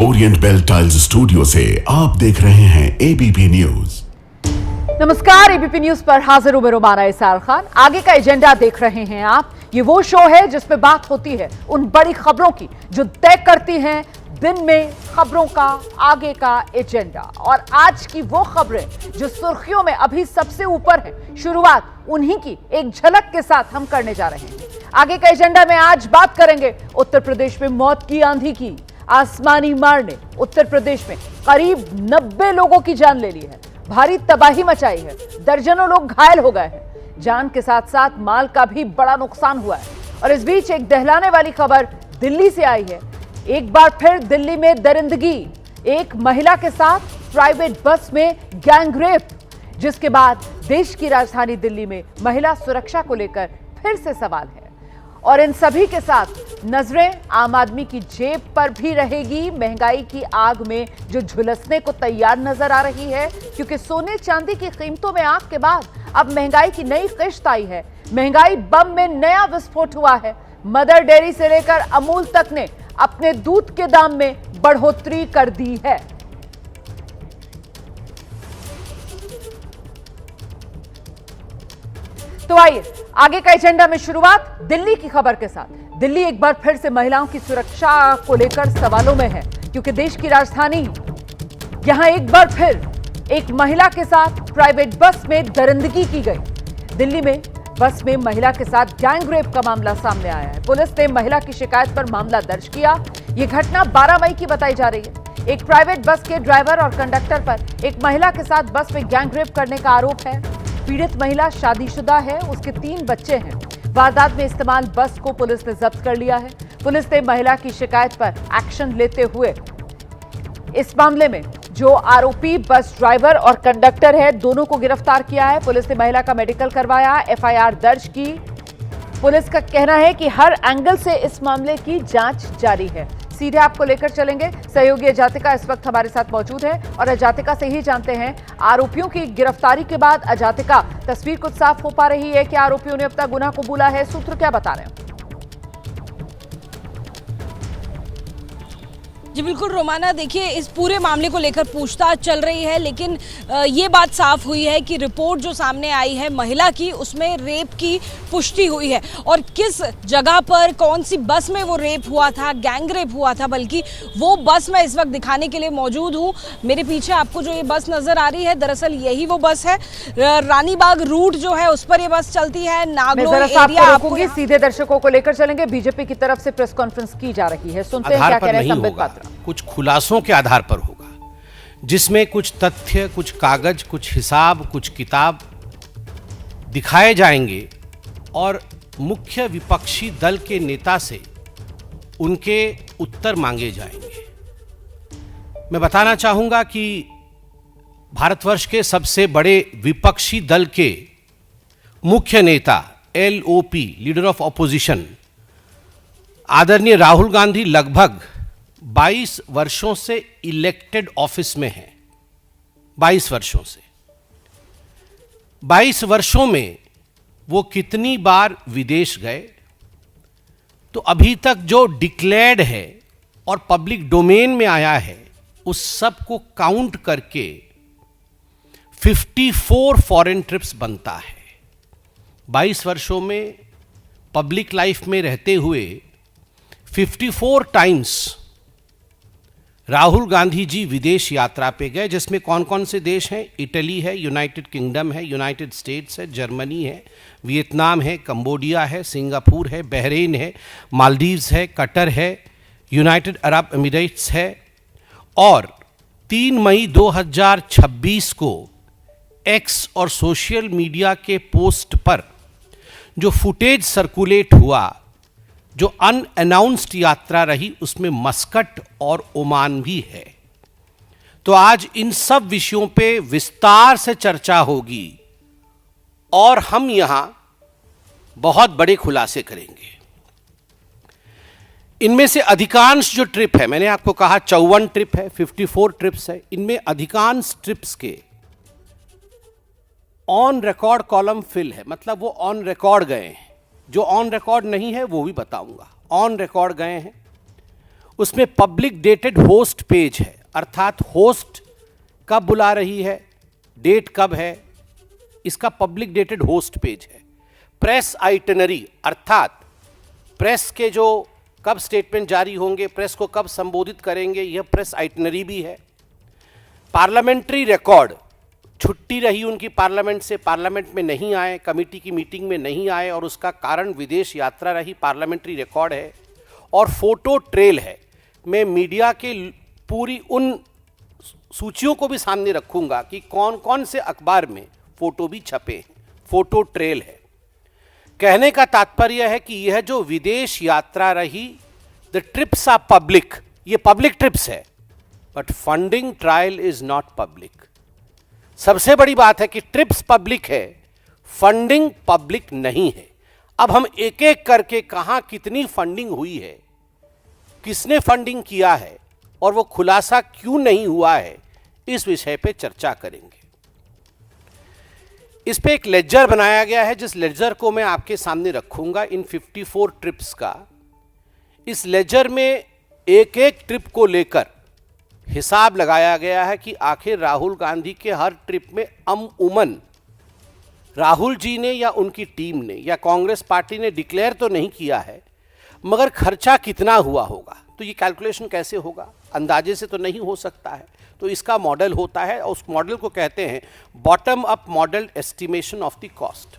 Orient bell tiles studio से आप देख रहे हैं एबीपी न्यूज। नमस्कार, एबीपी न्यूज पर हाजिर हूं मैं रोमाना इसार खान। आगे का एजेंडा देख रहे हैं आप। ये वो शो है जिसमें बात होती है उन बड़ी खबरों की जो तय करती हैं दिन में खबरों का आगे का एजेंडा। और आज की वो खबरें जो सुर्खियों में अभी सबसे ऊपर है, शुरुआत उन्हीं की एक झलक के साथ हम करने जा रहे हैं। आगे का एजेंडा में आज बात करेंगे उत्तर प्रदेश में मौत की आंधी की। आसमानी मार ने उत्तर प्रदेश में करीब 90 लोगों की जान ले ली है, भारी तबाही मचाई है, दर्जनों लोग घायल हो गए हैं। जान के साथ साथ माल का भी बड़ा नुकसान हुआ है। और इस बीच एक दहलाने वाली खबर दिल्ली से आई है। एक बार फिर दिल्ली में दरिंदगी, एक महिला के साथ प्राइवेट बस में गैंगरेप, जिसके बाद देश की राजधानी दिल्ली में महिला सुरक्षा को लेकर फिर से सवाल है। और इन सभी के साथ नजरें आम आदमी की जेब पर भी रहेगी। महंगाई की आग में जो झुलसने को तैयार नजर आ रही है, क्योंकि सोने चांदी की कीमतों में आग के बाद अब महंगाई की नई किश्त आई है। महंगाई बम में नया विस्फोट हुआ है। मदर डेयरी से लेकर अमूल तक ने अपने दूध के दाम में बढ़ोतरी कर दी है। तो आइए आगे का एजेंडा में शुरुआत दिल्ली की खबर के साथ। दिल्ली एक बार फिर से महिलाओं की सुरक्षा को लेकर सवालों में है, क्योंकि देश की राजधानी यहां एक बार फिर एक महिला के साथ प्राइवेट बस में दरिंदगी की गई। दिल्ली में बस में महिला के साथ गैंगरेप का मामला सामने आया है। पुलिस ने महिला की शिकायत पर मामला दर्ज किया। यह घटना 12 मई की बताई जा रही है। एक प्राइवेट बस के ड्राइवर और कंडक्टर पर एक महिला के साथ बस में गैंगरेप करने का आरोप है। पीड़ित महिला शादीशुदा है, उसके 3 बच्चे हैं। वारदात में इस्तेमाल बस को पुलिस ने जब्त कर लिया है। पुलिस ने महिला की शिकायत पर एक्शन लेते हुए इस मामले में जो आरोपी बस ड्राइवर और कंडक्टर है, दोनों को गिरफ्तार किया है। पुलिस ने महिला का मेडिकल करवाया, एफआईआर दर्ज की। पुलिस का कहना है कि हर एंगल से इस मामले की जांच जारी है। सीधे आपको लेकर चलेंगे। सहयोगी अजातिका इस वक्त हमारे साथ मौजूद है और अजातिका से ही जानते हैं, आरोपियों की गिरफ्तारी के बाद अजातिका तस्वीर कुछ साफ हो पा रही है कि आरोपियों ने अब तक गुनाह कबूला है? सूत्र क्या बता रहे हैं? जी बिल्कुल रोमाना, देखिए इस पूरे मामले को लेकर पूछताछ चल रही है, लेकिन ये बात साफ हुई है कि रिपोर्ट जो सामने आई है महिला की, उसमें रेप की पुष्टि हुई है। और किस जगह पर, कौन सी बस में वो रेप हुआ था, गैंग रेप हुआ था, बल्कि वो बस मैं इस वक्त दिखाने के लिए मौजूद हूँ। मेरे पीछे आपको जो ये बस नजर आ रही है, दरअसल यही वो बस है। रानीबाग रूट जो है उस पर ये बस चलती है। नागलोई एरिया आपको सीधे दर्शकों को लेकर चलेंगे। बीजेपी की तरफ से प्रेस कॉन्फ्रेंस की जा रही है, सुनते हैं क्या कह रहे हैं संबित पात्रा। कुछ खुलासों के आधार पर होगा, जिसमें कुछ तथ्य, कुछ कागज, कुछ हिसाब, कुछ किताब दिखाए जाएंगे और मुख्य विपक्षी दल के नेता से उनके उत्तर मांगे जाएंगे। मैं बताना चाहूंगा कि भारतवर्ष के सबसे बड़े विपक्षी दल के मुख्य नेता एलओपी, लीडर ऑफ ऑपोजिशन, आदरणीय राहुल गांधी लगभग 22 वर्षों से इलेक्टेड ऑफिस में हैं। 22 वर्षों से 22 वर्षों में वो कितनी बार विदेश गए, तो अभी तक जो डिक्लेयर्ड है और पब्लिक डोमेन में आया है, उस सब को काउंट करके 54 फॉरेन ट्रिप्स बनता है। 22 वर्षों में पब्लिक लाइफ में रहते हुए 54 टाइम्स राहुल गांधी जी विदेश यात्रा पे गए, जिसमें कौन कौन से देश हैं? इटली है, यूनाइटेड किंगडम है, यूनाइटेड स्टेट्स है, जर्मनी है, वियतनाम है, कंबोडिया है, सिंगापुर है, बहरीन है, मालदीव्स है, कतर है, यूनाइटेड अरब एमिरेट्स है। और 3 मई 2026 को एक्स और सोशल मीडिया के पोस्ट पर जो फुटेज सर्कुलेट हुआ, जो अनअनाउंस्ड यात्रा रही, उसमें मस्कट और ओमान भी है। तो आज इन सब विषयों पे विस्तार से चर्चा होगी और हम यहां बहुत बड़े खुलासे करेंगे। इनमें से अधिकांश जो ट्रिप है, मैंने आपको कहा 54 ट्रिप है, 54 ट्रिप्स है, इनमें अधिकांश ट्रिप्स के ऑन रिकॉर्ड कॉलम फिल है, मतलब वो ऑन रिकॉर्ड गए हैं। जो ऑन रिकॉर्ड नहीं है वो भी बताऊंगा। ऑन रिकॉर्ड गए हैं उसमें पब्लिक डेटेड होस्ट पेज है, अर्थात होस्ट कब बुला रही है, डेट कब है, इसका पब्लिक डेटेड होस्ट पेज है। प्रेस आइटनरी, अर्थात प्रेस के जो कब स्टेटमेंट जारी होंगे, प्रेस को कब संबोधित करेंगे, यह प्रेस आइटनरी भी है। पार्लियामेंट्री रिकॉर्ड, छुट्टी रही उनकी पार्लियामेंट से, पार्लियामेंट में नहीं आए, कमेटी की मीटिंग में नहीं आए और उसका कारण विदेश यात्रा रही, पार्लियामेंट्री रिकॉर्ड है। और फोटो ट्रेल है। मैं मीडिया के पूरी उन सूचियों को भी सामने रखूंगा कि कौन कौन से अखबार में फोटो भी छपे हैं, फोटो ट्रेल है। कहने का तात्पर्य है कि यह जो विदेश यात्रा रही, द ट्रिप्स आर पब्लिक, ये पब्लिक ट्रिप्स है, but funding trial is not public. सबसे बड़ी बात है कि ट्रिप्स पब्लिक है, फंडिंग पब्लिक नहीं है। अब हम एक एक करके कहां कितनी फंडिंग हुई है, किसने फंडिंग किया है और वो खुलासा क्यों नहीं हुआ है, इस विषय पे चर्चा करेंगे। इस पे एक लेजर बनाया गया है, जिस लेजर को मैं आपके सामने रखूंगा इन 54 ट्रिप्स का। इस लेजर में एक एक ट्रिप को लेकर हिसाब लगाया गया है कि आखिर राहुल गांधी के हर ट्रिप में अमूमन राहुल जी ने या उनकी टीम ने या कांग्रेस पार्टी ने डिक्लेयर तो नहीं किया है, मगर खर्चा कितना हुआ होगा। तो ये कैलकुलेशन कैसे होगा, अंदाजे से तो नहीं हो सकता है। तो इसका मॉडल होता है और उस मॉडल को कहते हैं bottom up model estimation of the cost.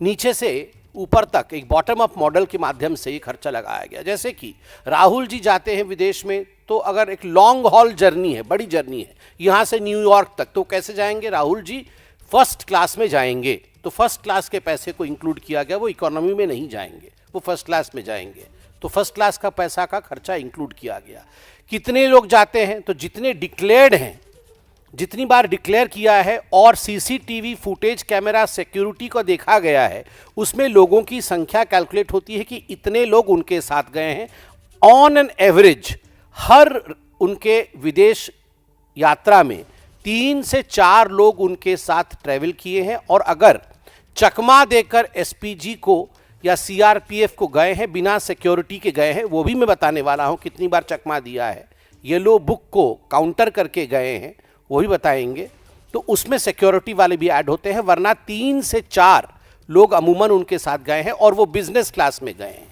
नीचे से ऊपर तक एक बॉटम अप मॉडल के माध्यम से ये खर्चा लगाया गया। जैसे कि राहुल जी जाते हैं विदेश में, तो अगर एक लॉन्ग हॉल जर्नी है, बड़ी जर्नी है यहाँ से न्यूयॉर्क तक, तो कैसे जाएंगे, राहुल जी फर्स्ट क्लास में जाएंगे, तो फर्स्ट क्लास के पैसे को इंक्लूड किया गया, वो इकोनॉमी में नहीं जाएंगे, वो फर्स्ट क्लास में जाएंगे, तो फर्स्ट क्लास का पैसा का खर्चा इंक्लूड किया गया। कितने लोग जाते हैं, तो जितने डिक्लेयर्ड हैं, जितनी बार डिक्लेयर किया है और सीसीटीवी फुटेज कैमरा सिक्योरिटी को देखा गया है, उसमें लोगों की संख्या कैलकुलेट होती है कि इतने लोग उनके साथ गए हैं। ऑन एन एवरेज हर उनके विदेश यात्रा में 3 से 4 लोग उनके साथ ट्रैवल किए हैं। और अगर चकमा देकर एसपीजी को या सीआरपीएफ को गए हैं, बिना सिक्योरिटी के गए हैं, वो भी मैं बताने वाला हूं कितनी बार चकमा दिया है, येलो बुक को काउंटर करके गए हैं, वो भी बताएंगे, तो उसमें सिक्योरिटी वाले भी ऐड होते हैं। वरना 3 से 4 लोग अमूमन उनके साथ गए हैं और वो बिजनेस क्लास में गए हैं।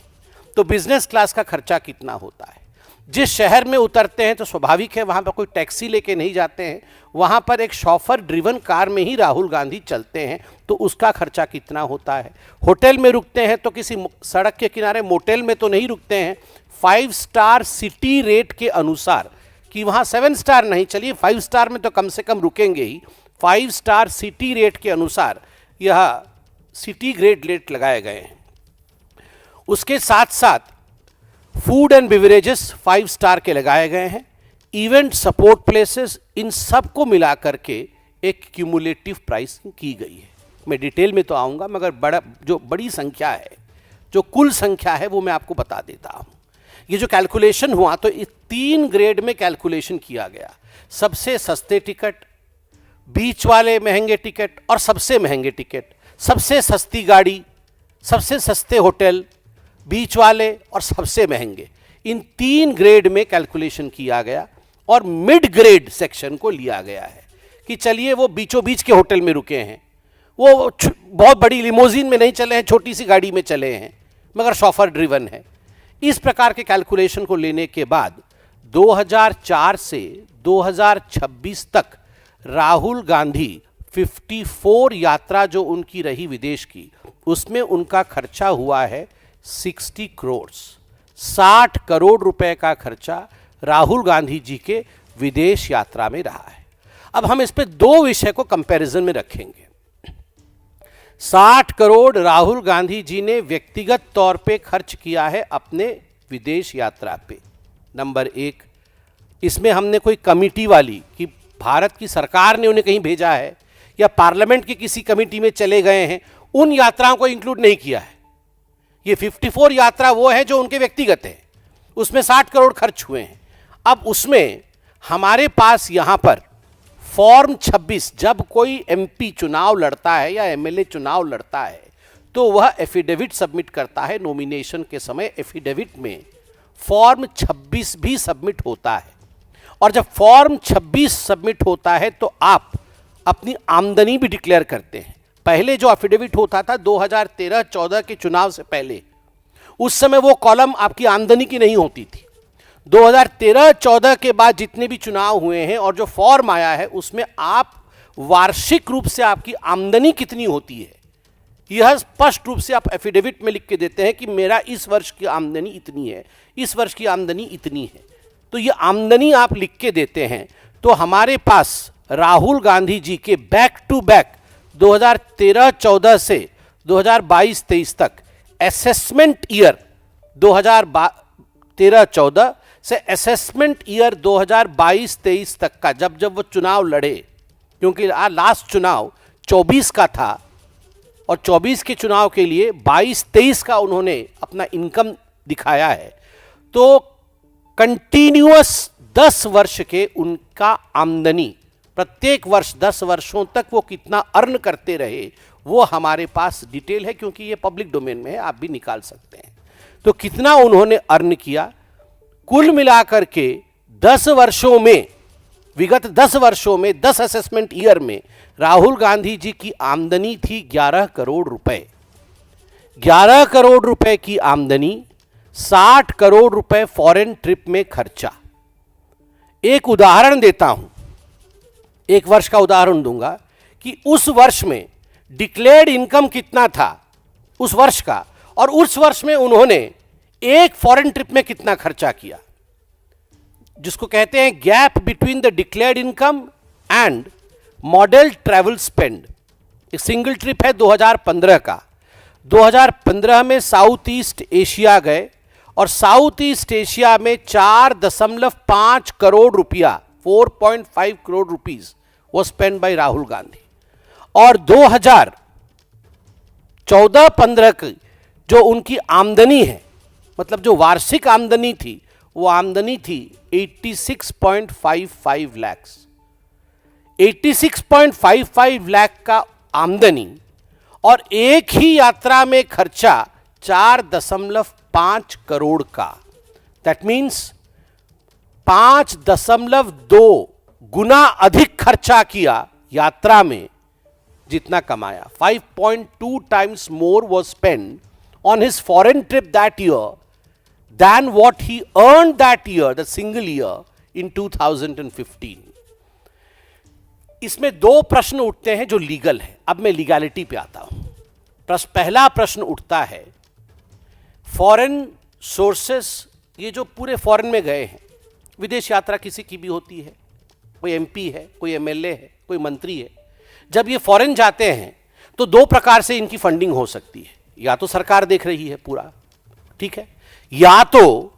तो बिजनेस क्लास का खर्चा कितना होता है, जिस शहर में उतरते हैं तो स्वाभाविक है वहाँ पर कोई टैक्सी लेके नहीं जाते हैं, वहाँ पर एक शॉफर ड्रिवन कार में ही राहुल गांधी चलते हैं, तो उसका खर्चा कितना होता है। होटल में रुकते हैं तो किसी सड़क के किनारे मोटेल में तो नहीं रुकते हैं, 5 स्टार सिटी रेट के अनुसार, कि वहाँ 7 स्टार नहीं, चलिए 5 स्टार में तो कम से कम रुकेंगे ही, 5 स्टार सिटी रेट के अनुसार यह सिटी ग्रेड रेट लगाए गए हैं। उसके साथ साथ फूड एंड बिवरेजेस 5 स्टार के लगाए गए हैं। इवेंट सपोर्ट प्लेसेस, इन सब को मिला करके एक क्यूमुलेटिव प्राइसिंग की गई है। मैं डिटेल में तो आऊँगा, मगर बड़ी संख्या है, जो कुल संख्या है वो मैं आपको बता देता हूँ। ये जो कैलकुलेशन हुआ, तो इस 3 ग्रेड में कैलकुलेशन किया गया। सबसे सस्ते टिकट, बीच वाले महंगे टिकट और सबसे महंगे टिकट, सबसे सस्ती गाड़ी, सबसे सस्ते होटल, बीच वाले और सबसे महंगे, इन 3 ग्रेड में कैलकुलेशन किया गया। और मिड ग्रेड सेक्शन को लिया गया है कि चलिए वो बीचों बीच के होटल में रुके हैं, वो बहुत बड़ी लिमोजिन में नहीं चले हैं, छोटी सी गाड़ी में चले हैं, मगर शॉफर ड्रिवन है। इस प्रकार के कैलकुलेशन को लेने के बाद 2004 से 2026 तक राहुल गांधी 54 यात्रा जो उनकी रही विदेश की, उसमें उनका खर्चा हुआ है 60 करोड़, 60 करोड़ रुपए का खर्चा राहुल गांधी जी के विदेश यात्रा में रहा है। अब हम इस पे 2 विषय को कंपैरिजन में रखेंगे। 60 करोड़ राहुल गांधी जी ने व्यक्तिगत तौर पे खर्च किया है अपने विदेश यात्रा पे, नंबर 1। इसमें हमने कोई कमिटी वाली कि भारत की सरकार ने उन्हें कहीं भेजा है या पार्लियामेंट की किसी कमिटी में चले गए हैं, उन यात्राओं को इंक्लूड नहीं किया है। ये 54 यात्रा वो है जो उनके व्यक्तिगत है, उसमें 60 करोड़ खर्च हुए हैं। अब उसमें हमारे पास यहाँ पर फॉर्म 26, जब कोई एमपी चुनाव लड़ता है या एमएलए चुनाव लड़ता है, तो वह एफिडेविट सबमिट करता है। नॉमिनेशन के समय एफिडेविट में फॉर्म 26 भी सबमिट होता है। और जब फॉर्म 26 सबमिट होता है तो आप अपनी आमदनी भी डिक्लेयर करते हैं। पहले जो एफिडेविट होता था 2013-14 के चुनाव से पहले, उस समय वो कॉलम आपकी आमदनी की नहीं होती थी। 2013-14 के बाद जितने भी चुनाव हुए हैं और जो फॉर्म आया है उसमें आप वार्षिक रूप से आपकी आमदनी कितनी होती है यह स्पष्ट रूप से आप एफिडेविट में लिख के देते हैं कि मेरा इस वर्ष की आमदनी इतनी है, इस वर्ष की आमदनी इतनी है। तो ये आमदनी आप लिख के देते हैं। तो हमारे पास राहुल गांधी जी के बैक टू बैक 2013-14 से 2022-23 तक असेसमेंट ईयर 2013-14 से असेसमेंट ईयर 2022-23 तक का जब वो चुनाव लड़े, क्योंकि लास्ट चुनाव 24 का था और 24 के चुनाव के लिए 22-23 का उन्होंने अपना इनकम दिखाया है, तो कंटिन्यूअस 10 वर्ष के उनका आमदनी, प्रत्येक वर्ष 10 वर्षों तक वो कितना अर्न करते रहे वो हमारे पास डिटेल है, क्योंकि ये पब्लिक डोमेन में है, आप भी निकाल सकते हैं। तो कितना उन्होंने अर्न किया, कुल मिलाकर के 10 वर्षों में, विगत 10 वर्षों में 10 असेसमेंट ईयर में राहुल गांधी जी की आमदनी थी 11 करोड़ रुपए। 11 करोड़ रुपए की आमदनी, 60 करोड़ रुपए फॉरेन ट्रिप में खर्चा। एक उदाहरण देता हूं, एक वर्ष का उदाहरण दूंगा कि उस वर्ष में डिक्लेयर्ड इनकम कितना था उस वर्ष का, और उस वर्ष में उन्होंने एक फॉरेन ट्रिप में कितना खर्चा किया, जिसको कहते हैं gap between the declared income and model travel spend. एक सिंगल ट्रिप है 2015 का। 2015 में साउथ ईस्ट एशिया गए और साउथ ईस्ट एशिया में 4.5 करोड़ रुपया, 4.5 करोड़ रुपीस वो स्पेंड बाय राहुल गांधी। और 2014-15 की जो उनकी आमदनी है, मतलब जो वार्षिक आमदनी थी, वो आमदनी थी 86.55 लाख। 86.55 लाख का आमदनी और एक ही यात्रा में खर्चा 4.5 करोड़ का। दैट मीन्स 5.2 गुना अधिक खर्चा किया यात्रा में जितना कमाया। 5.2 times more was spent on his foreign trip that year than what he earned that year, the single year, in 2015. इसमें दो प्रश्न उठते हैं जो लीगल है। अब मैं लीगैलिटी पे आता हूं। पहला प्रश्न उठता है, फॉरेन सोर्सेस, ये जो पूरे फॉरेन में गए हैं, विदेश यात्रा किसी की भी होती है, कोई एमपी है, कोई एमएलए है, कोई मंत्री है, जब ये फॉरेन जाते हैं तो दो प्रकार से इनकी फंडिंग हो सकती है। या तो सरकार देख रही है पूरा, ठीक है, या तो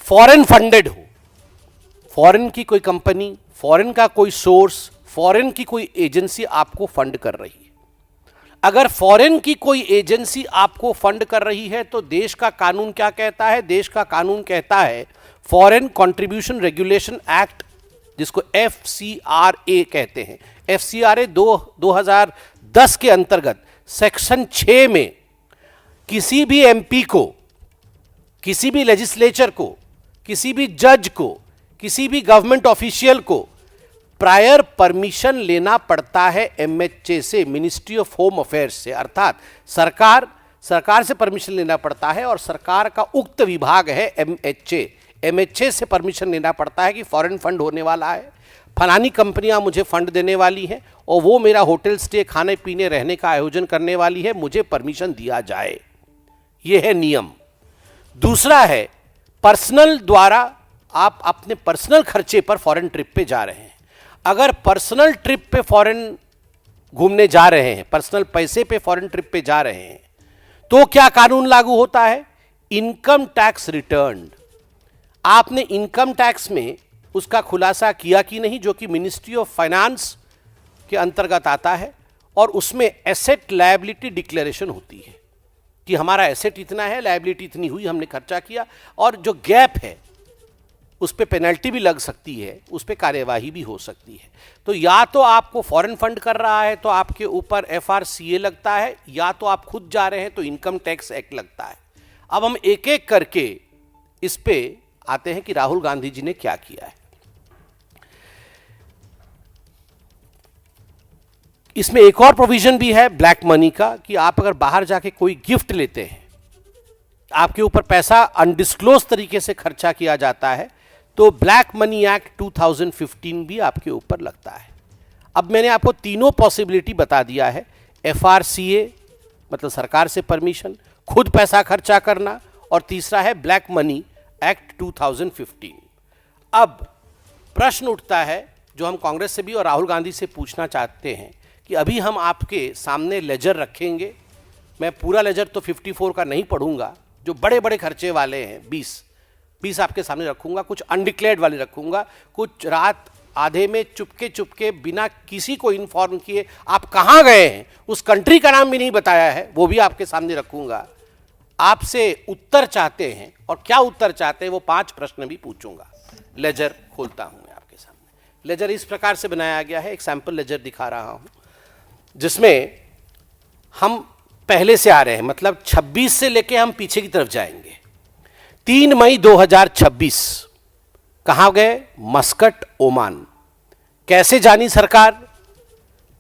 फॉरेन फंडेड हो, फॉरेन की कोई कंपनी, फॉरेन का कोई सोर्स, फॉरेन की कोई एजेंसी आपको फंड कर रही है। अगर फॉरेन की कोई एजेंसी आपको फंड कर रही है तो देश का कानून क्या कहता है? देश का कानून कहता है फॉरेन कंट्रीब्यूशन रेगुलेशन एक्ट, जिसको FCRA कहते हैं। FCRA 2010 के अंतर्गत सेक्शन 6 में किसी भी एमपी को, किसी भी लेजिस्लेचर को, किसी भी जज को, किसी भी गवर्नमेंट ऑफिशियल को प्रायर परमिशन लेना पड़ता है MHA से, मिनिस्ट्री ऑफ होम अफेयर्स से। अर्थात सरकार से परमिशन लेना पड़ता है और सरकार का उक्त विभाग है MHA से परमिशन लेना पड़ता है कि फॉरेन फंड होने वाला है, फलानी कंपनियां मुझे फंड देने वाली हैं और वो मेरा होटल स्टे, खाने पीने रहने का आयोजन करने वाली है, मुझे परमिशन दिया जाए। ये है नियम। दूसरा है पर्सनल द्वारा, आप अपने पर्सनल खर्चे पर फॉरेन ट्रिप पे जा रहे हैं। अगर पर्सनल ट्रिप पे फॉरेन घूमने जा रहे हैं, पर्सनल पैसे पे फॉरेन ट्रिप पे जा रहे हैं, तो क्या कानून लागू होता है? Income tax return. आपने इनकम टैक्स में उसका खुलासा किया कि नहीं, जो कि मिनिस्ट्री ऑफ फाइनेंस के अंतर्गत आता है, और उसमें एसेट लायबिलिटी डिक्लेरेशन होती है कि हमारा एसेट इतना है, लायबिलिटी इतनी हुई, हमने खर्चा किया, और जो गैप है उस पर पेनल्टी भी लग सकती है, उस पर कार्यवाही भी हो सकती है। तो या तो आपको फॉरेन फंड कर रहा है तो आपके ऊपर FRCA लगता है, या तो आप खुद जा रहे हैं तो इनकम टैक्स एक्ट लगता है। अब हम एक एक करके इस पे आते हैं कि राहुल गांधी जी ने क्या किया है। इसमें एक और प्रोविजन भी है ब्लैक मनी का कि आप अगर बाहर जाके कोई गिफ्ट लेते हैं, आपके ऊपर पैसा अनडिस्क्लोज तरीके से खर्चा किया जाता है, तो ब्लैक मनी एक्ट 2015 भी आपके ऊपर लगता है। अब मैंने आपको तीनों पॉसिबिलिटी बता दिया है, FRCA मतलब सरकार से परमिशन, खुद पैसा खर्चा करना, और तीसरा है ब्लैक मनी एक्ट 2015। अब प्रश्न उठता है जो हम कांग्रेस से भी और राहुल गांधी से पूछना चाहते हैं कि अभी हम आपके सामने लेजर रखेंगे, मैं पूरा लेजर तो 54 का नहीं पढ़ूंगा, जो बड़े बड़े खर्चे वाले हैं 20 आपके सामने रखूंगा, कुछ अनडिक्लेयर्ड वाले रखूंगा, कुछ रात आधे में चुपके बिना किसी को इन्फॉर्म किए आप कहाँ गए हैं, उस कंट्री का नाम भी नहीं बताया है, वो भी आपके सामने रखूंगा। आपसे उत्तर चाहते हैं, और क्या उत्तर चाहते हैं वो 5 प्रश्न भी पूछूंगा। लेजर खोलता हूं मैं आपके सामने। लेजर इस प्रकार से बनाया गया है, एक सैंपल लेजर दिखा रहा हूं, जिसमें हम पहले से आ रहे हैं, मतलब 26 से लेके हम पीछे की तरफ जाएंगे। 3 मई 2026 कहां गए? Muscat, Oman. कैसे जानी सरकार?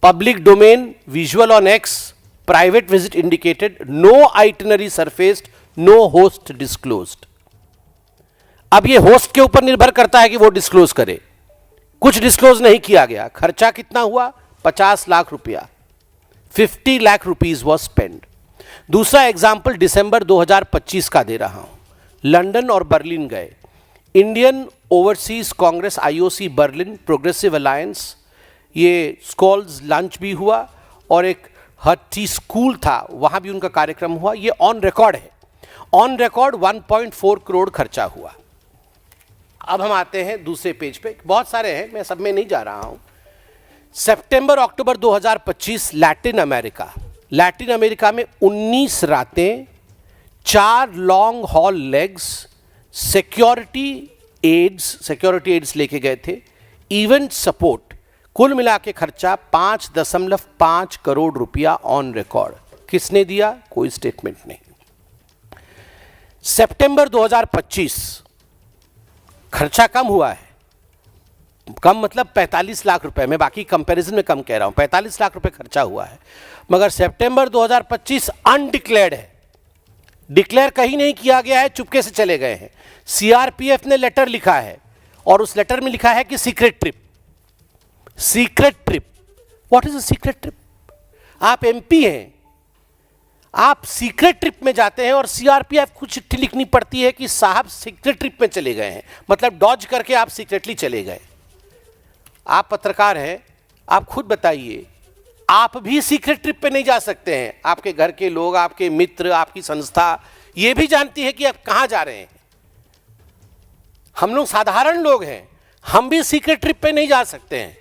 Public domain, visual on X, private visit indicated, no itinerary surfaced, no host disclosed. अब ये होस्ट के ऊपर निर्भर करता है कि वो डिस्क्लोज करे। कुछ डिस्क्लोज नहीं किया गया। खर्चा कितना हुआ? 50 लाख रुपया, 50 लाख रुपीज वॉज स्पेंड। दूसरा एग्जाम्पल दिसंबर 2025 का दे रहा हूं। लंदन और बर्लिन गए। Indian overseas Congress IOC Berlin progressive alliance, ये स्कॉल्स लंच भी हुआ और एक हट्टी स्कूल था, वहां भी उनका कार्यक्रम हुआ। ये ऑन रिकॉर्ड है। ऑन रिकॉर्ड 1.4 करोड़ खर्चा हुआ। अब हम आते हैं दूसरे पेज पे, बहुत सारे हैं, मैं सब में नहीं जा रहा हूं। सितंबर अक्टूबर 2025 लैटिन अमेरिका में 19 रातें, 4 long haul legs, security aides लेके गए थे, इवेंट सपोर्ट, कुल मिला के खर्चा 5.5 करोड़ रुपया ऑन रिकॉर्ड। किसने दिया? कोई स्टेटमेंट नहीं। सितंबर 2025 खर्चा कम हुआ है, कम मतलब 45 लाख रुपए, मैं बाकी कंपैरिजन में कम कह रहा हूं, 45 लाख रुपए खर्चा हुआ है, मगर सितंबर 2025 अनडिक्लेयर्ड है, डिक्लेयर कहीं नहीं किया गया है, चुपके से चले गए हैं। CRPF ने लेटर लिखा है और उस लेटर में लिखा है कि secret trip. What is a secret trip? आप MP हैं, आप सीक्रेट ट्रिप में जाते हैं और CRPF को चिट्ठी लिखनी पड़ती है कि साहब सीक्रेट ट्रिप में चले गए हैं, मतलब डॉज करके आप सीक्रेटली चले गए। आप पत्रकार हैं, आप खुद बताइए, आप भी सीक्रेट ट्रिप पे नहीं जा सकते हैं। आपके घर के लोग, आपके मित्र, आपकी संस्था ये भी जानती है कि आप कहां जा रहे हैं। हम लोग साधारण लोग हैं, हम भी सीक्रेट ट्रिप पे नहीं जा सकते हैं।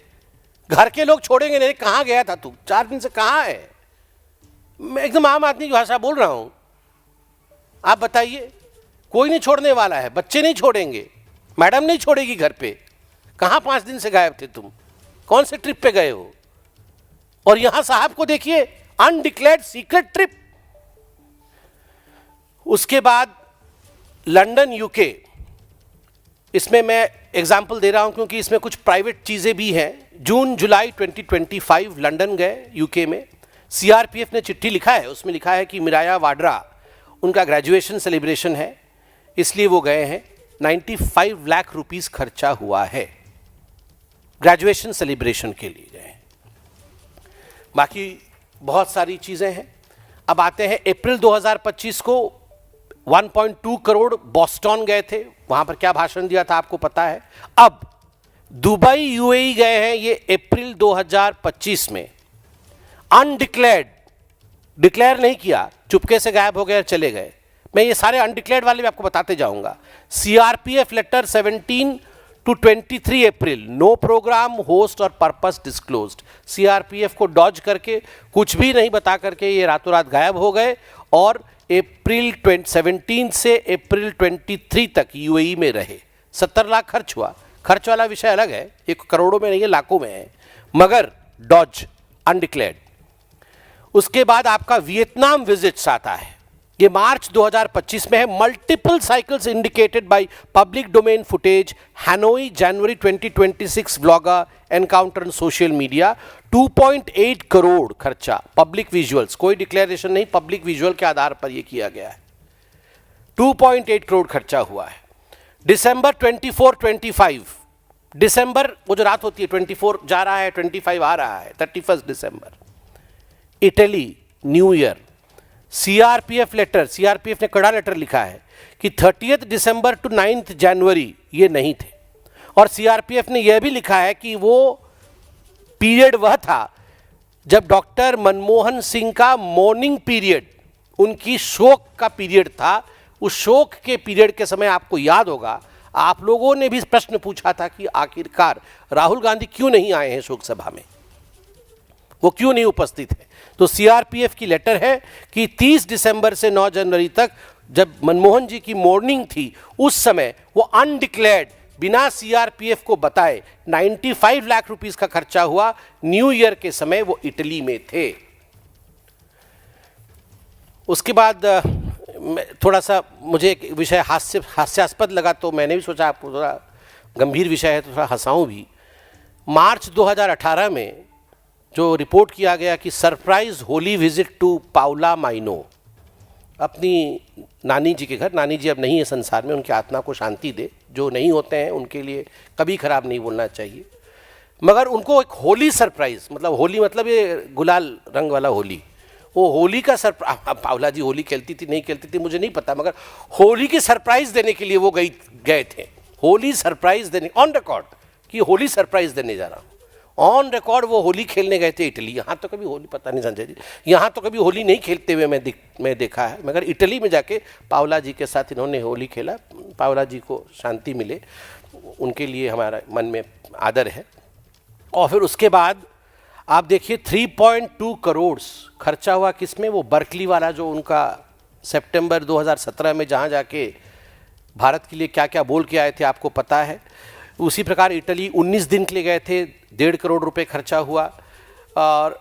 घर के लोग छोड़ेंगे नहीं, कहां गया था तू, 4 दिन से कहां है? मैं एकदम आम आदमी की भाषा बोल रहा हूं। आप बताइए, कोई नहीं छोड़ने वाला है, बच्चे नहीं छोड़ेंगे, मैडम नहीं छोड़ेगी घर पे। कहां 5 दिन से गायब थे तुम? कौन से ट्रिप पे गए हो? और यहां साहब को देखिए, अनडिक्लेयर्ड सीक्रेट ट्रिप। उसके बाद लंदन UK, इसमें मैं एग्जाम्पल दे रहा हूं क्योंकि इसमें कुछ प्राइवेट चीजें भी हैं। जून जुलाई 2025 लंदन गए UK में। CRPF ने चिट्ठी लिखा है, उसमें लिखा है कि मिराया वाड्रा, उनका ग्रेजुएशन सेलिब्रेशन है, इसलिए वो गए हैं। 95 लाख रुपीस खर्चा हुआ है, ग्रेजुएशन सेलिब्रेशन के लिए गए। बाकी बहुत सारी चीजें हैं। अब आते हैं अप्रैल 2025 को 1.2 करोड़ बॉस्टन गए थे, वहां पर क्या भाषण दिया था आपको पता है। अब दुबई UAE गए हैं, ये अप्रैल 2025 में, अनडिक्लेयर्ड, डिक्लेयर नहीं किया, चुपके से गायब हो गए, चले गए। मैं ये सारे अनडिक्लेयर्ड वाले भी आपको बताते जाऊंगा। CRPF letter 17 to 23 April, no programme, host और पर्पस डिस्क्लोज्ड। CRPF को डॉज करके, कुछ भी नहीं बता करके ये रातों रात गायब हो गए और अप्रैल 17 से अप्रैल 23 तक UAE में रहे। 70 लाख खर्च हुआ। खर्च वाला विषय अलग है, ये करोड़ों में नहीं है, लाखों में है, मगर डॉज, अनडिक्लेयर्ड। उसके बाद आपका वियतनाम विजिट्स आता है। ये मार्च 2025 में है। Multiple cycles indicated by public domain footage, Hanoi जनवरी 2026 vlogger encounter on social media, 2.8 crore खर्चा, पब्लिक विजुअल्स, कोई डिक्लेरेशन नहीं, पब्लिक विजुअल के आधार पर यह किया गया है। 2.8 करोड़ खर्चा हुआ है। दिसंबर 24-25, दिसंबर वो जो रात होती है, 24 जा रहा है, 25 आ रहा है, 31 दिसंबर, Italy new year, CRPF letter, CRPF ने कड़ा लेटर लिखा है कि 30 दिसंबर टू 9 जनवरी ये नहीं थे। और सीआरपीएफ ने यह भी लिखा है कि वो पीरियड वह था जब डॉक्टर मनमोहन सिंह का मॉर्निंग पीरियड, उनकी शोक का पीरियड था। उस शोक के पीरियड के समय आपको याद होगा, आप लोगों ने भी प्रश्न पूछा था कि आखिरकार राहुल गांधी क्यों नहीं आए हैं शोक सभा में, वो क्यों नहीं उपस्थित है। तो सीआरपीएफ की लेटर है कि 30 दिसंबर से 9 जनवरी तक जब मनमोहन जी की मॉर्निंग थी, उस समय वो अनडिक्लेयर्ड, बिना सीआरपीएफ को बताए 95 लाख रुपीस का खर्चा हुआ। न्यू ईयर के समय वो इटली में थे। उसके बाद थोड़ा सा मुझे एक विषय हास्यास्पद लगा, तो मैंने भी सोचा आपको थोड़ा गंभीर विषय है तो थोड़ा हंसाऊं भी। मार्च 2018 में जो रिपोर्ट किया गया कि surprise Holi visit to Paula Maino, अपनी नानी जी के घर, नानी जी अब नहीं है संसार में, उनकी आत्मा को शांति दे, जो नहीं होते हैं उनके लिए कभी खराब नहीं बोलना चाहिए, मगर उनको एक होली सरप्राइज, मतलब होली मतलब ये गुलाल रंग वाला होली, वो होली का सरप्राइज, पाउला जी होली खेलती थी नहीं खेलती थी मुझे नहीं पता, मगर होली की सरप्राइज देने के लिए वो गए थे, होली सरप्राइज देने, ऑन रिकॉर्ड कि होली सरप्राइज देने जा रहा हूँ, ऑन रिकॉर्ड वो होली खेलने गए थे इटली। यहाँ तो कभी होली, पता नहीं संजय जी, यहाँ तो कभी होली नहीं खेलते हुए मैं देखा है, मगर इटली में जाके पाउला जी के साथ इन्होंने होली खेला। पाउला जी को शांति मिले, उनके लिए हमारा मन में आदर है। और फिर उसके बाद आप देखिए 3.2 करोड़ खर्चा हुआ किसमें, वो बर्कली वाला जो उनका सितंबर 2017 में जहाँ जाके भारत के लिए क्या क्या बोल के आए थे आपको पता है। उसी प्रकार इटली 19 दिन के लिए गए थे, 1.5 करोड़ रुपए खर्चा हुआ। और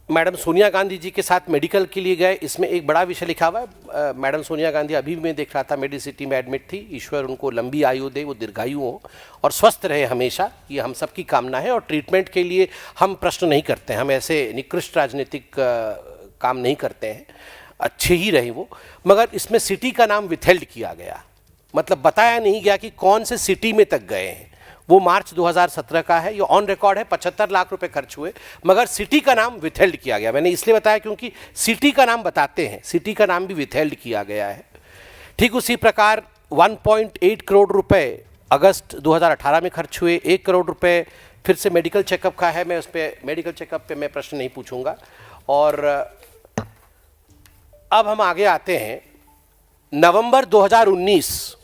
मैडम सोनिया गांधी जी के साथ मेडिकल के लिए गए, इसमें एक बड़ा विषय लिखा हुआ है। मैडम सोनिया गांधी अभी भी मैं देख रहा था मेडिसिटी में एडमिट थी, ईश्वर उनको लंबी आयु दे, वो दीर्घायु हो और स्वस्थ रहे हमेशा, ये हम सबकी कामना है। और ट्रीटमेंट के लिए हम प्रश्न नहीं करते हैं, हम ऐसे निकृष्ट राजनीतिक काम नहीं करते हैं, अच्छे ही रहे वो। मगर इसमें सिटी का नाम विथहेल्ड किया गया, मतलब बताया नहीं गया कि कौन से सिटी में तक गए हैं। वो मार्च 2017 का है, ये ऑन रिकॉर्ड है, 75 लाख रुपए खर्च हुए, मगर सिटी का नाम विथहेल्ड किया गया। मैंने इसलिए बताया क्योंकि सिटी का नाम बताते हैं, सिटी का नाम भी विथहेल्ड किया गया है। ठीक उसी प्रकार 1.8 करोड़ रुपए अगस्त 2018 में खर्च हुए, 1 करोड़ रुपए फिर से मेडिकल चेकअप का है, मैं उस पर मेडिकल चेकअप पे मैं प्रश्न नहीं पूछूंगा। और अब हम आगे आते हैं नवंबर 2019,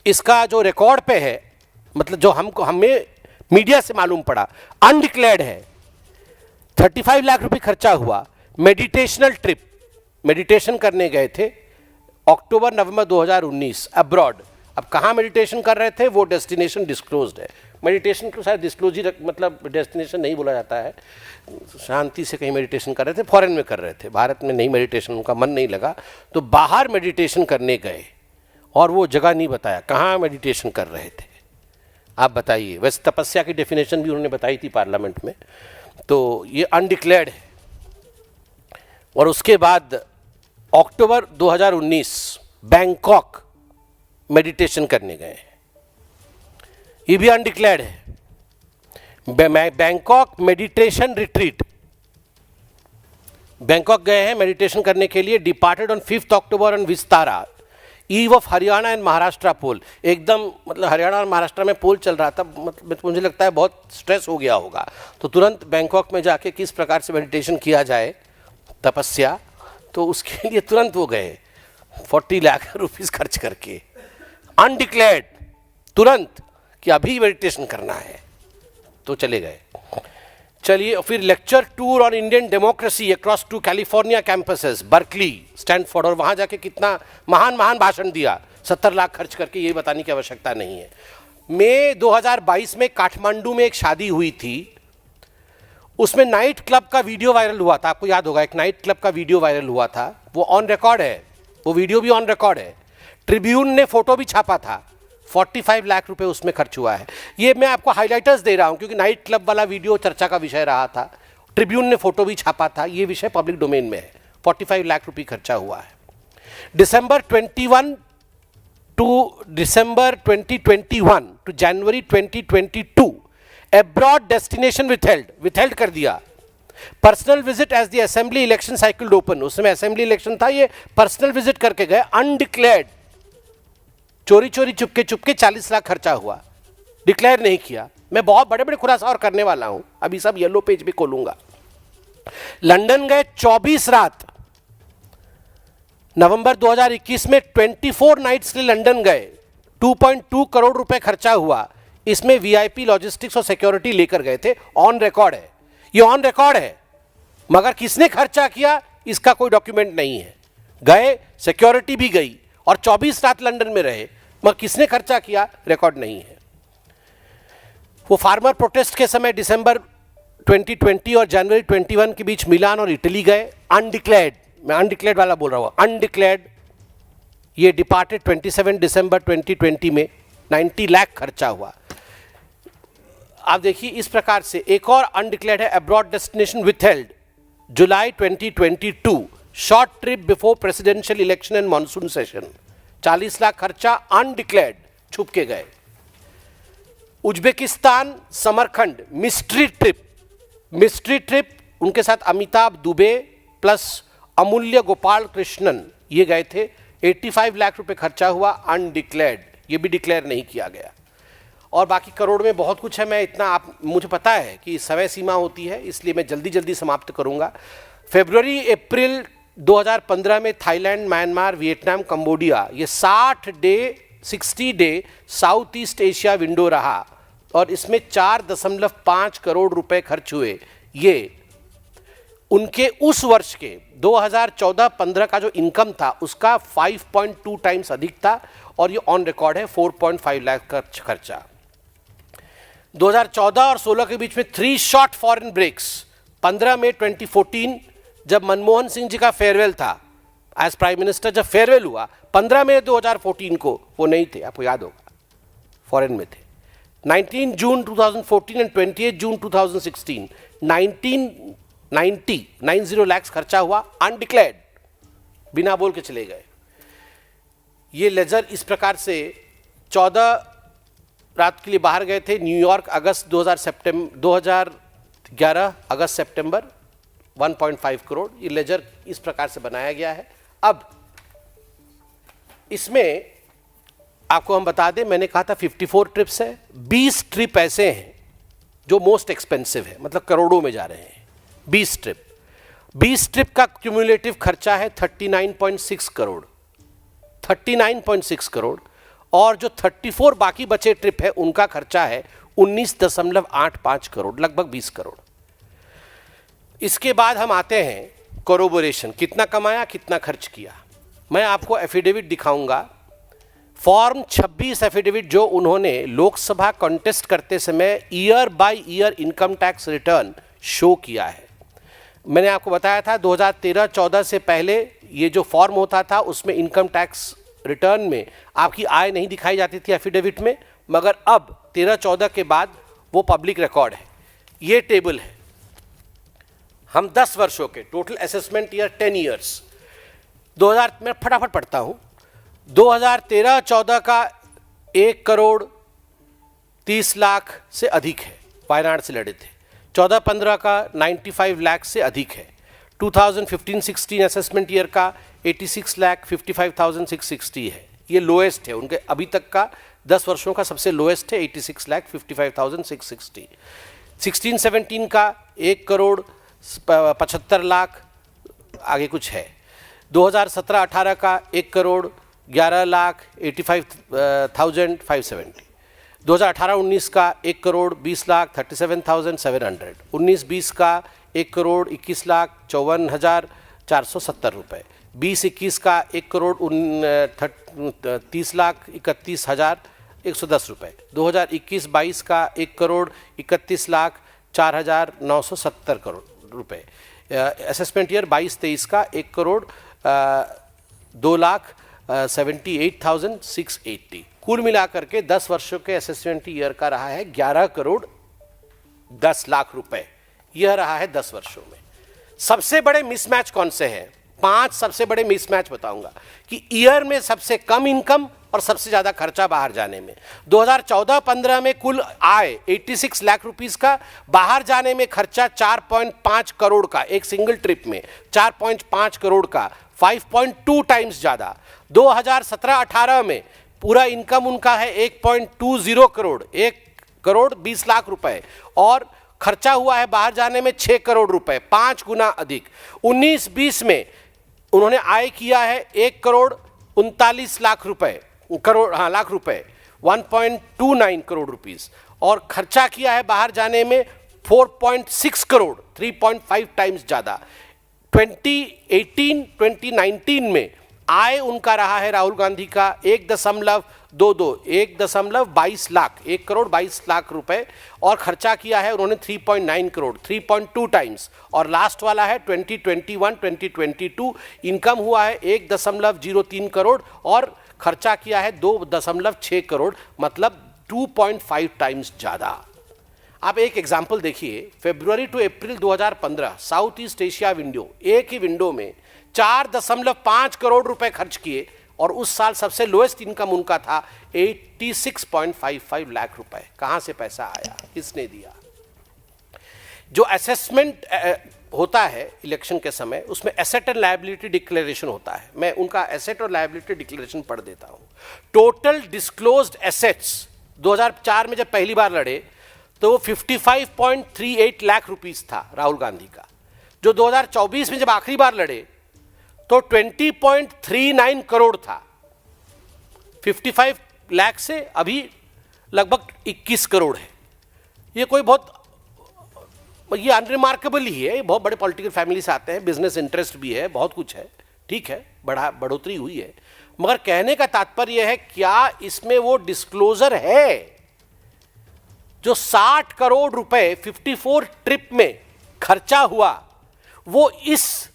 इसका जो रिकॉर्ड पे है, मतलब जो हमें मीडिया से मालूम पड़ा, अनडिक्लेयर्ड है, 35 लाख रुपए खर्चा हुआ। मेडिटेशनल ट्रिप, मेडिटेशन करने गए थे अक्टूबर नवंबर 2019 अब्रॉड। अब कहाँ मेडिटेशन कर रहे थे वो डेस्टिनेशन डिस्क्लोज्ड है। मेडिटेशन को शायद डिस्क्लोज ही मतलब डेस्टिनेशन नहीं बोला जाता है, शांति से कहीं मेडिटेशन कर रहे थे, फॉरेन में कर रहे थे, भारत में नहीं मेडिटेशन, उनका मन नहीं लगा तो बाहर मेडिटेशन करने गए और वो जगह नहीं बताया कहाँ मेडिटेशन कर रहे थे। आप बताइए, वैसे तपस्या की डेफिनेशन भी उन्होंने बताई थी पार्लियामेंट में, तो ये अनडिक्लेयर्ड है। और उसके बाद अक्टूबर 2019 बैंकॉक मेडिटेशन करने गए, ये भी अनडिक्लेयर्ड है। बैंकॉक मेडिटेशन रिट्रीट, बैंकॉक गए हैं मेडिटेशन करने के लिए, departed on 5 October on Vistara, eve of Haryana and Maharashtra poll. एकदम मतलब हरियाणा और महाराष्ट्र में पोल चल रहा था, मतलब मुझे लगता है बहुत स्ट्रेस हो गया होगा, तो तुरंत बैंकॉक में जाके किस प्रकार से मेडिटेशन किया जाए, तपस्या, तो उसके लिए तुरंत वो गए 40 लाख रुपीस खर्च करके, अनडिक्लेयर्ड, तुरंत कि अभी मेडिटेशन करना है, तो चले गए। चलिए फिर lecture tour on Indian democracy across 2 California campuses, Berkeley, Stanford, और वहाँ जाके कितना महान महान भाषण दिया 70 लाख खर्च करके, ये बताने की आवश्यकता नहीं है। मई 2022 में काठमांडू में एक शादी हुई थी, उसमें नाइट क्लब का वीडियो वायरल हुआ था, आपको याद होगा, एक नाइट क्लब का वीडियो वायरल हुआ था, वो ऑन रिकॉर्ड है, वो वीडियो भी ऑन रिकॉर्ड है। ट्रिब्यून ने फोटो भी छापा था, 45 लाख रुपए उसमें खर्च हुआ है। ये मैं आपको हाइलाइटर्स दे रहा हूं क्योंकि नाइट क्लब वाला वीडियो चर्चा का विषय रहा था। ट्रिब्यून ने फोटो भी छापा था, ये विषय पब्लिक डोमेन में है। 45 लाख रुपए खर्चा हुआ है। December 2021 to January 2022 abroad destination withheld कर दिया। Personal visit as the assembly election cycle open, उसमें असेंबली इलेक्शन था, ये पर्सनल विजिट करके गए अनडिक्लेयर्ड, चोरी चुपके 40 लाख खर्चा हुआ, डिक्लेयर नहीं किया। मैं बहुत बड़े बड़े खुलासा और करने वाला हूं, अभी सब येलो पेज भी खोलूंगा। लंदन गए 24 रात, नवंबर 2021 में 24 नाइट्स के लिए लंदन गए, 2.2 करोड़ रुपए खर्चा हुआ। इसमें वीआईपी लॉजिस्टिक्स और सिक्योरिटी लेकर गए थे, ऑन रिकॉर्ड है, ये ऑन रिकॉर्ड है। मगर किसने खर्चा किया इसका कोई डॉक्यूमेंट नहीं है। गए, सिक्योरिटी भी गई और 24 रात लंदन में रहे, मगर किसने खर्चा किया रिकॉर्ड नहीं है। वो फार्मर प्रोटेस्ट के समय दिसंबर 2020 और जनवरी 21 के बीच मिलान और इटली गए अनडिक्लेयर्ड, मैं अनडिक्लेयर्ड वाला बोल रहा हूँ, अनडिक्लेयर्ड। ये डिपार्टेड 27 दिसंबर 2020 में 90 लाख खर्चा हुआ। आप देखिए इस प्रकार से एक और अनडिक्लेयर्ड है, abroad destination withheld, July 2022, short trip before presidential election and monsoon session, 40 lakh खर्चा अनडिक्लेयर्ड, छुप के गए। उज्बेकिस्तान समरखंड मिस्ट्री ट्रिप, उनके साथ अमिताभ दुबे प्लस अमूल्य गोपाल कृष्णन ये गए थे, 85 लाख रुपए खर्चा हुआ अनडिक्लेयर्ड, ये भी डिक्लेयर नहीं किया गया। और बाकी करोड़ में बहुत कुछ है, मैं इतना आप मुझे पता है कि समय सीमा होती है, इसलिए मैं जल्दी समाप्त करूंगा। फरवरी अप्रैल 2015 में थाईलैंड, म्यांमार, वियतनाम, कंबोडिया, ये 60 day south east Asia window रहा और इसमें 4.5 करोड़ रुपए खर्च हुए। ये उनके उस वर्ष के 2014-15 का जो इनकम था उसका 5.2 टाइम्स अधिक था और ये ऑन रिकॉर्ड है, 4.5 लाख खर्चा। 2014 और 16 के बीच में 3 शॉर्ट फॉरेन ब्रेक्स, 15 मई 2014 जब मनमोहन सिंह जी का फेयरवेल था एज प्राइम मिनिस्टर, जब फेयरवेल हुआ 15 मई 2014 को, वो नहीं थे, आपको याद होगा, फॉरेन में थे। 19 जून 2014 एंड 28 जून 2016 90 लाख खर्चा हुआ अनडिक्लेयर्ड, बिना बोल के चले गए। ये लेजर इस प्रकार से 14 रात के लिए बाहर गए थे, न्यूयॉर्क अगस्त 2011 अगस्त सितंबर, 1.5 करोड़। ये लेजर इस प्रकार से बनाया गया है। अब इसमें आपको हम बता दें, मैंने कहा था 54 ट्रिप्स है, 20 ट्रिप ऐसे हैं जो मोस्ट एक्सपेंसिव है, मतलब करोड़ों में जा रहे हैं। 20 ट्रिप का क्यूमुलेटिव खर्चा है 39.6 करोड़, 39.6 करोड़। और जो 34 बाकी बचे ट्रिप है उनका खर्चा है 19.85 करोड़, लगभग 20 करोड़। इसके बाद हम आते हैं कोरोबोरेशन, कितना कमाया कितना खर्च किया। मैं आपको एफिडेविट दिखाऊंगा, फॉर्म 26 एफिडेविट जो उन्होंने लोकसभा कॉन्टेस्ट करते समय year by year income tax return show किया है। मैंने आपको बताया था 2013-14 से पहले ये जो फॉर्म होता था उसमें इनकम टैक्स रिटर्न में आपकी आय नहीं दिखाई जाती थी एफिडेविट में, मगर अब 13-14 के बाद वो पब्लिक रिकॉर्ड है। ये टेबल है, हम 10 वर्षों के टोटल असेसमेंट ईयर 10 ईयर्स, 2000 मैं फटाफट पढ़ता हूं, 2013-14 का 1 करोड़ 30 लाख से अधिक है, वायनाड से लड़े थे। 14-15 का 95 लाख से अधिक है। 2015-16 असेसमेंट ईयर का 86,55,660 है, ये लोएस्ट है उनके अभी तक का 10 वर्षों का सबसे लोएस्ट है, 86,55,660। 16-17 का 1 करोड़ 75 लाख, आगे कुछ है। 2017-18 का 1 करोड़ 11 लाख 85,570। 2018-19 का 1 करोड़ 20 लाख 37,700। 19-20 का 1 करोड़ 21 लाख 54,470 रुपये। 20-21 का 1 करोड़ 30 लाख 31,110 रुपये। 2021-22 का 1 करोड़ 31 लाख 4,970 करोड़ रुपये। असेसमेंट ईयर 22-23 का 1 करोड़ 2,78,680। कुल मिलाकर के 10 वर्षों के असेसमेंट ईयर का रहा है 11 करोड़ 10 लाख रुपए। यह रहा है 10 वर्षों में। सबसे बड़े मिसमैच कौन से हैं? 5 सबसे बड़े मिसमैच बताऊंगा कि ईयर में सबसे कम इनकम और सबसे ज्यादा खर्चा बाहर जाने में। 2014-15 में कुल आय 86 लाख रुपीस का, बाहर जाने में खर्चा 4.5 करोड़ का, एक सिंगल ट्रिप में 4.5 करोड़ का, 5.2 टाइम्स ज्यादा। 2017-18 में पूरा इनकम उनका है 1.20 करोड़, 1 करोड़ 20 लाख रुपए, और खर्चा हुआ है बाहर जाने में 6 करोड़ रुपए, 5 गुना अधिक। 19-20 में उन्होंने आय किया है 1 करोड़ 39 लाख रुपए, लाख रुपए, 1.29 करोड़ रुपीस, और खर्चा किया है बाहर जाने में 4.6 करोड़, 3.5 टाइम्स ज्यादा। 2018-2019 में आय उनका रहा है राहुल गांधी का 1.22 लाख, 1 करोड़ 22 लाख रुपए, और खर्चा किया है उन्होंने 3.9 करोड़, 3.2 टाइम्स। और लास्ट वाला है 2021-2022, इनकम हुआ है 1.03 करोड़ और खर्चा किया है 2.6 करोड़, मतलब 2.5 टाइम्स ज्यादा। आप एक एग्जाम्पल देखिए, February to April 2015 south east Asia window, एक ही विंडो में 4.5 करोड़ रुपए खर्च किए, और उस साल सबसे लोएस्ट इनकम उनका था 86.55 लाख रुपए। कहां से पैसा आया, किसने दिया? जो असेसमेंट होता है इलेक्शन के समय, उसमें एसेट एंड लायबिलिटी डिक्लेरेशन होता है। मैं उनका एसेट और लायबिलिटी डिक्लेरेशन पढ़ देता हूं। टोटल डिस्क्लोज्ड एसेट्स 2004 में जब पहली बार लड़े तो वो 55.38 लाख रुपीस था राहुल गांधी का। जो 2024 में जब आखिरी बार लड़े तो 20.39 करोड़ था। 55 लाख से अभी लगभग 21 करोड़ है। ये कोई बहुत, ये अनरिमार्केबल ही है। बहुत बड़े पॉलिटिकल फैमिली से आते हैं, बिजनेस इंटरेस्ट भी है, बहुत कुछ है, ठीक है, बढ़ोतरी हुई है, मगर कहने का तात्पर्य है क्या इसमें वो डिस्क्लोजर है? जो 60 करोड़ रुपए 54 ट्रिप में खर्चा हुआ, वो इस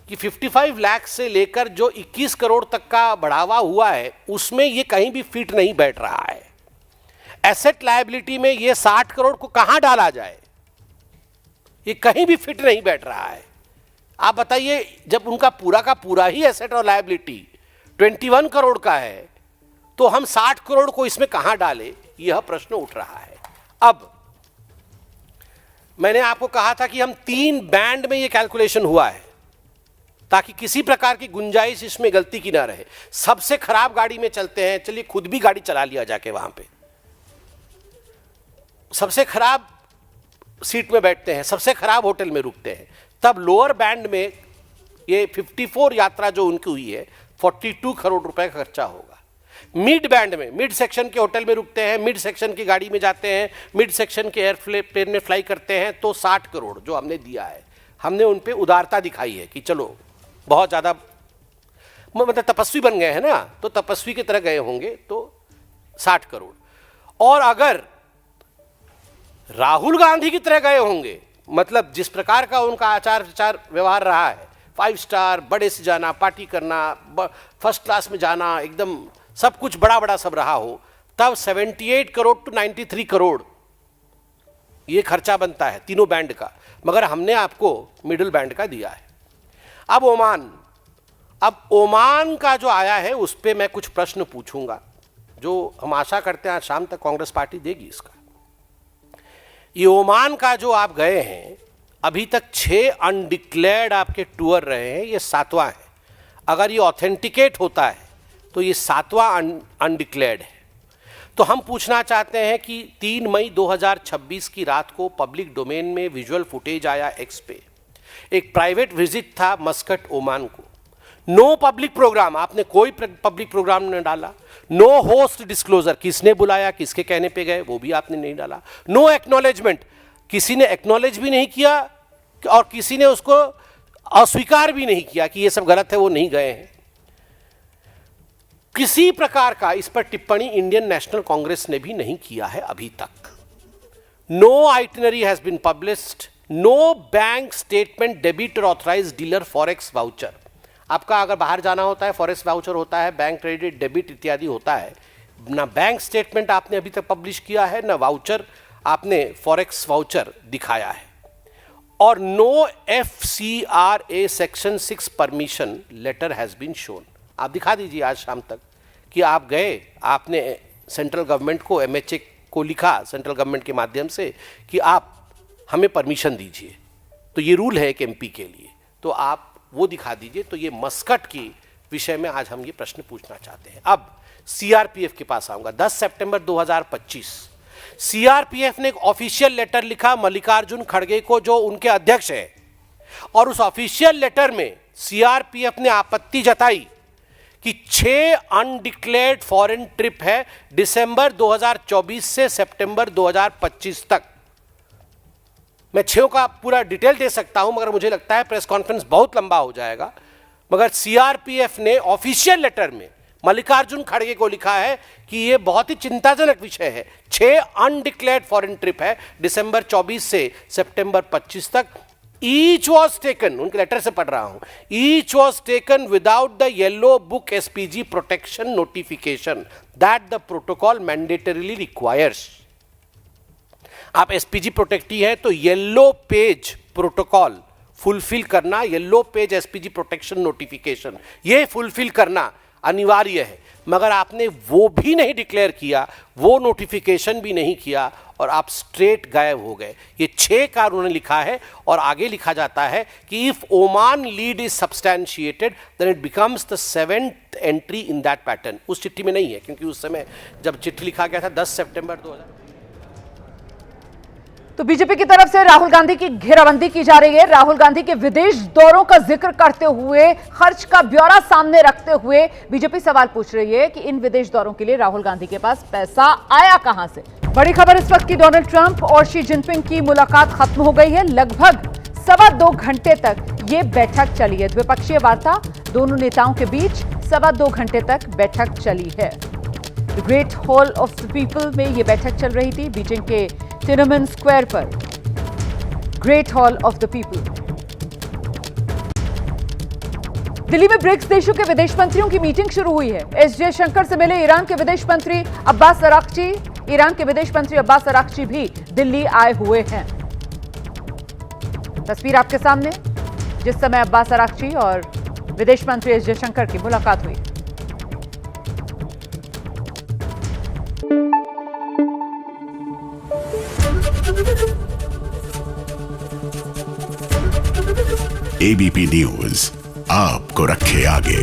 कि 55 लाख से लेकर जो 21 करोड़ तक का बढ़ावा हुआ है, उसमें ये कहीं भी फिट नहीं बैठ रहा है। एसेट लायबिलिटी में ये 60 करोड़ को कहां डाला जाए, ये कहीं भी फिट नहीं बैठ रहा है। आप बताइए, जब उनका पूरा का पूरा ही एसेट और लायबिलिटी 21 करोड़ का है, तो हम 60 करोड़ को इसमें कहां डालें, यह प्रश्न उठ रहा है। अब मैंने आपको कहा था कि हम 3 बैंड में यह कैलकुलेशन हुआ है ताकि किसी प्रकार की गुंजाइश इसमें गलती की ना रहे। सबसे खराब गाड़ी में चलते हैं, चलिए खुद भी गाड़ी चला लिया जाके वहां पे, सबसे खराब सीट में बैठते हैं, सबसे खराब होटल में रुकते हैं, तब लोअर बैंड में ये 54 यात्रा जो उनकी हुई है 42 करोड़ रुपए का खर्चा होगा। मिड बैंड में, मिड सेक्शन के होटल में रुकते हैं, मिड सेक्शन की गाड़ी में जाते हैं, मिड सेक्शन के एयरप्लेन में फ्लाई करते हैं, तो 60 करोड़ जो हमने दिया है, हमने उन पे उदारता दिखाई है कि चलो बहुत ज़्यादा मतलब तपस्वी बन गए हैं ना, तो तपस्वी की तरह गए होंगे, तो 60 करोड़। और अगर राहुल गांधी की तरह गए होंगे, मतलब जिस प्रकार का उनका आचार विचार व्यवहार रहा है, 5 स्टार, बड़े से जाना, पार्टी करना, फर्स्ट क्लास में जाना, एकदम सब कुछ बड़ा बड़ा सब रहा हो, तब 78 करोड़ टू 93 करोड़ ये खर्चा बनता है तीनों बैंड का, मगर हमने आपको मिडिल बैंड का दिया है। अब ओमान का जो आया है उस पर मैं कुछ प्रश्न पूछूंगा, जो हम आशा करते हैं आज शाम तक कांग्रेस पार्टी देगी इसका। ये ओमान का जो आप गए हैं, अभी तक 6 अनडिक्लेयर्ड आपके टूर रहे हैं, ये 7वां है। अगर ये ऑथेंटिकेट होता है तो ये 7वां अनडिक्लेयर्ड है। तो हम पूछना चाहते हैं कि 3 मई 2026 की रात को पब्लिक डोमेन में विजुअल फुटेज आया एक्स पे, एक प्राइवेट विजिट था मस्कट ओमान को, नो पब्लिक प्रोग्राम, आपने कोई पब्लिक प्रोग्राम नहीं डाला, नो होस्ट डिस्क्लोजर, किसने बुलाया, किसके कहने पे गए, वो भी आपने नहीं डाला, नो एक्नॉलेजमेंट, किसी ने एक्नॉलेज भी नहीं किया और किसी ने उसको अस्वीकार भी नहीं किया कि ये सब गलत है, वो नहीं गए हैं। किसी प्रकार का इस पर टिप्पणी इंडियन नेशनल कांग्रेस ने भी नहीं किया है अभी तक। No itinerary has been published, no bank statement debit और ऑथराइज्ड डीलर फॉरेक्स वाउचर। आपका अगर बाहर जाना होता है, फॉरेस्ट वाउचर होता है, बैंक क्रेडिट डेबिट इत्यादि होता है, ना बैंक स्टेटमेंट आपने अभी तक पब्लिश किया है, ना वाउचर आपने फॉरेक्स वाउचर दिखाया है, और no FCRA section 6 permission letter has been shown. आप दिखा दीजिए आज शाम तक कि आप गए, आपने सेंट्रल गवर्नमेंट को, MHA को लिखा सेंट्रल गवर्नमेंट के माध्यम से कि आप हमें परमिशन दीजिए। तो ये रूल है एक MP के लिए, तो आप वो दिखा दीजिए। तो ये मस्कट की विषय में आज हम ये प्रश्न पूछना चाहते हैं। अब CRPF के पास आऊँगा। 10 सितंबर 2025 CRPF ने एक ऑफिशियल लेटर लिखा मल्लिकार्जुन खड़गे को, जो उनके अध्यक्ष है, और उस ऑफिशियल लेटर में CRPF ने आपत्ति जताई कि 6 अनडिक्लेयर्ड फॉरेन ट्रिप है दिसंबर 2024 से सितंबर 2025 तक। मैं 6 का पूरा डिटेल दे सकता हूं, मगर मुझे लगता है प्रेस कॉन्फ्रेंस बहुत लंबा हो जाएगा। मगर CRPF ने ऑफिशियल लेटर में मल्लिकार्जुन खड़गे को लिखा है कि यह बहुत ही चिंताजनक विषय है। 6 अनडिक्लेयर्ड फॉरेन ट्रिप है दिसंबर 24 से सितंबर 25 तक। ईच वॉज टेकन, उनके लेटर से पढ़ रहा हूं, each was taken without the yellow book SPG protection notification that the protocol mandatorily requires. आप SPG प्रोटेक्टी है तो येलो पेज प्रोटोकॉल फुलफिल करना, yellow page SPG protection notification, ये फुलफिल करना अनिवार्य है। मगर आपने वो भी नहीं डिक्लेयर किया, वो नोटिफिकेशन भी नहीं किया, और आप स्ट्रेट गायब हो गए। ये 6 का उन्होंने लिखा है, और आगे लिखा जाता है कि if Oman lead is substantiated then it becomes the 7th entry in that pattern. उस चिट्ठी में नहीं है, क्योंकि उस समय जब चिट्ठी लिखा गया था 10 सितंबर 2000। तो बीजेपी की तरफ से राहुल गांधी की घेराबंदी की जा रही है। राहुल गांधी के विदेश दौरों का जिक्र करते हुए, खर्च का ब्यौरा सामने रखते हुए बीजेपी सवाल पूछ रही है कि इन विदेश दौरों के लिए राहुल गांधी के पास पैसा आया कहां से। बड़ी खबर इस वक्त की, डोनाल्ड ट्रंप और शी जिनपिंग की मुलाकात खत्म हो गई है। लगभग 2.25 घंटे तक ये बैठक चली है। द्विपक्षीय वार्ता दोनों नेताओं के बीच 2.25 घंटे तक बैठक चली है। Great hall of the people में ये बैठक चल रही थी, बीजिंग के तिएननमेन स्क्वायर पर, great hall of the people. Delhi में ब्रिक्स देशों के विदेश मंत्रियों की मीटिंग शुरू हुई है। एस जयशंकर से मिले ईरान के विदेश मंत्री अब्बास अराक्ची। ईरान के विदेश मंत्री अब्बास अराक्ची भी दिल्ली आए हुए हैं। तस्वीर आपके सामने, जिस समय अब्बास अराक्ची और विदेश मंत्री एस जयशंकर की मुलाकात हुई। ABP न्यूज आपको रखे आगे।